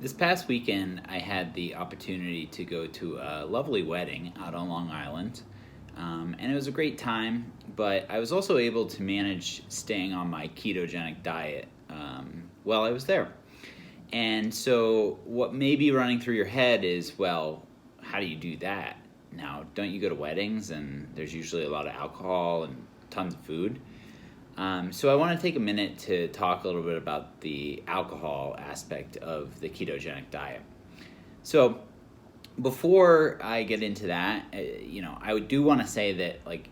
This past weekend, I had the opportunity to go to a lovely wedding out on Long Island, and it was a great time. But I was also able to manage staying on my ketogenic diet while I was there. And so, what may be running through your head is, well, how do you do that? Now, don't you go to weddings and there's usually a lot of alcohol and tons of food? So I want to take a minute to talk a little bit about the alcohol aspect of the ketogenic diet. So before I get into that, I do want to say that, like,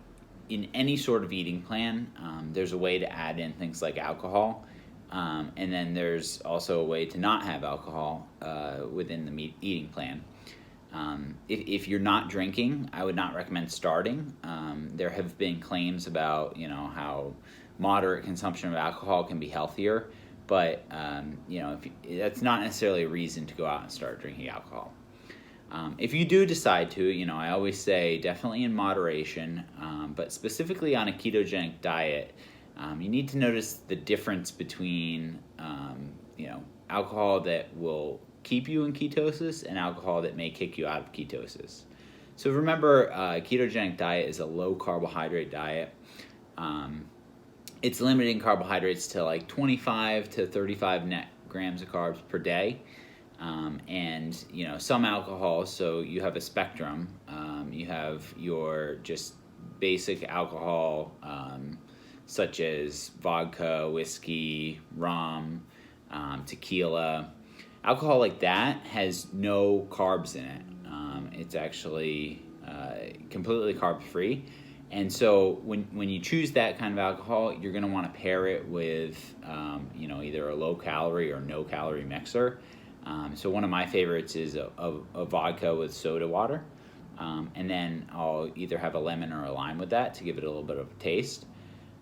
in any sort of eating plan, there's a way to add in things like alcohol, and then there's also a way to not have alcohol within the eating plan. If you're not drinking, I would not recommend starting. There have been claims about how moderate consumption of alcohol can be healthier, but that's not necessarily a reason to go out and start drinking alcohol. If you do decide to, I always say definitely in moderation, but specifically on a ketogenic diet, you need to notice the difference between alcohol that will keep you in ketosis and alcohol that may kick you out of ketosis. So remember, ketogenic diet is a low carbohydrate diet. It's limiting carbohydrates to like 25 to 35 net grams of carbs per day. And some alcohol, so you have a spectrum. You have your just basic alcohol, such as vodka, whiskey, rum, tequila. Alcohol like that has no carbs in it. It's actually completely carb-free. And so when you choose that kind of alcohol, you're going to want to pair it with either a low-calorie or no-calorie mixer. So one of my favorites is a vodka with soda water. And then I'll either have a lemon or a lime with that to give it a little bit of a taste.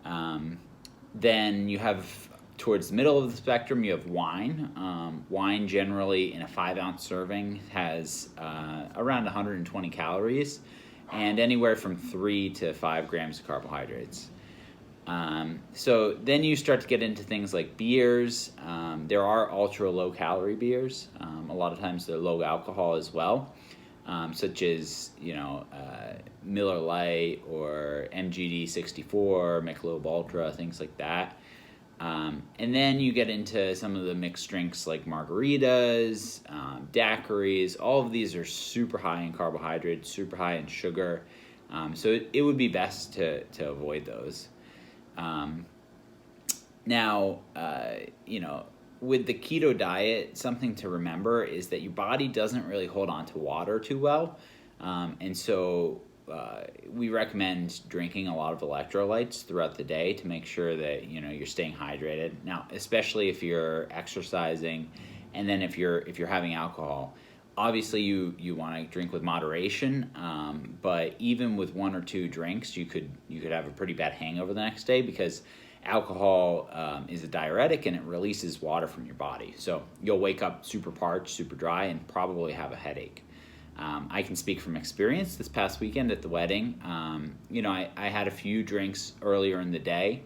Then you have, towards the middle of the spectrum, you have wine. Wine generally in a 5-ounce serving has around 120 calories and anywhere from 3 to 5 grams of carbohydrates. So then you start to get into things like beers. There are ultra low calorie beers. A lot of times they're low alcohol as well, such as Miller Lite or MGD 64, Michelob Ultra, things like that. And then you get into some of the mixed drinks like margaritas, daiquiris. All of these are super high in carbohydrates, super high in sugar. So it would be best to avoid those. Now, with the keto diet, something to remember is that your body doesn't really hold on to water too well. And so we recommend drinking a lot of electrolytes throughout the day to make sure that you're staying hydrated. Now, especially if you're exercising, and then if you're having alcohol, obviously you want to drink with moderation. But even with 1 or 2 drinks, you could have a pretty bad hangover the next day because alcohol is a diuretic and it releases water from your body. So you'll wake up super parched, super dry, and probably have a headache. I can speak from experience. This past weekend at the wedding, I had a few drinks earlier in the day,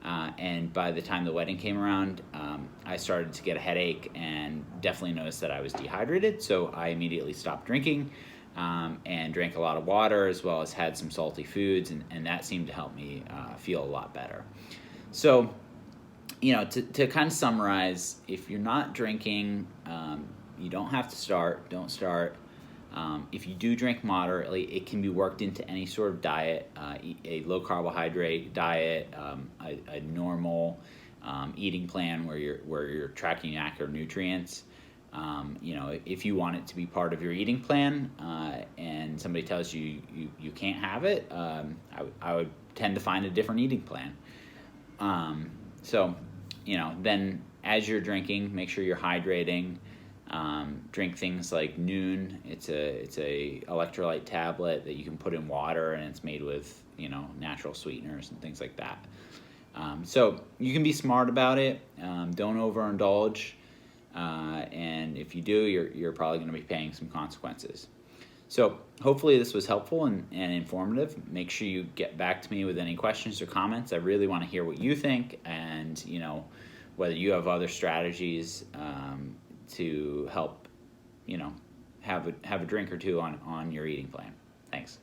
and by the time the wedding came around, I started to get a headache and definitely noticed that I was dehydrated. So I immediately stopped drinking and drank a lot of water, as well as had some salty foods, and that seemed to help me feel a lot better. So, to kind of summarize, if you're not drinking, you don't have to start. Don't start. If you do drink moderately, it can be worked into any sort of diet, a low carbohydrate diet, a normal eating plan where you're tracking accurate nutrients. If you want it to be part of your eating plan, and somebody tells you can't have it, I would tend to find a different eating plan. Then as you're drinking, make sure you're hydrating. Drink things like Noon. It's a electrolyte tablet that you can put in water, and it's made with natural sweeteners and things like that. So you can be smart about it. Don't overindulge, and if you do, you're probably going to be paying some consequences. So hopefully this was helpful and informative. Make sure you get back to me with any questions or comments. I really want to hear what you think, and whether you have other strategies to help, have a drink or two on your eating plan. Thanks.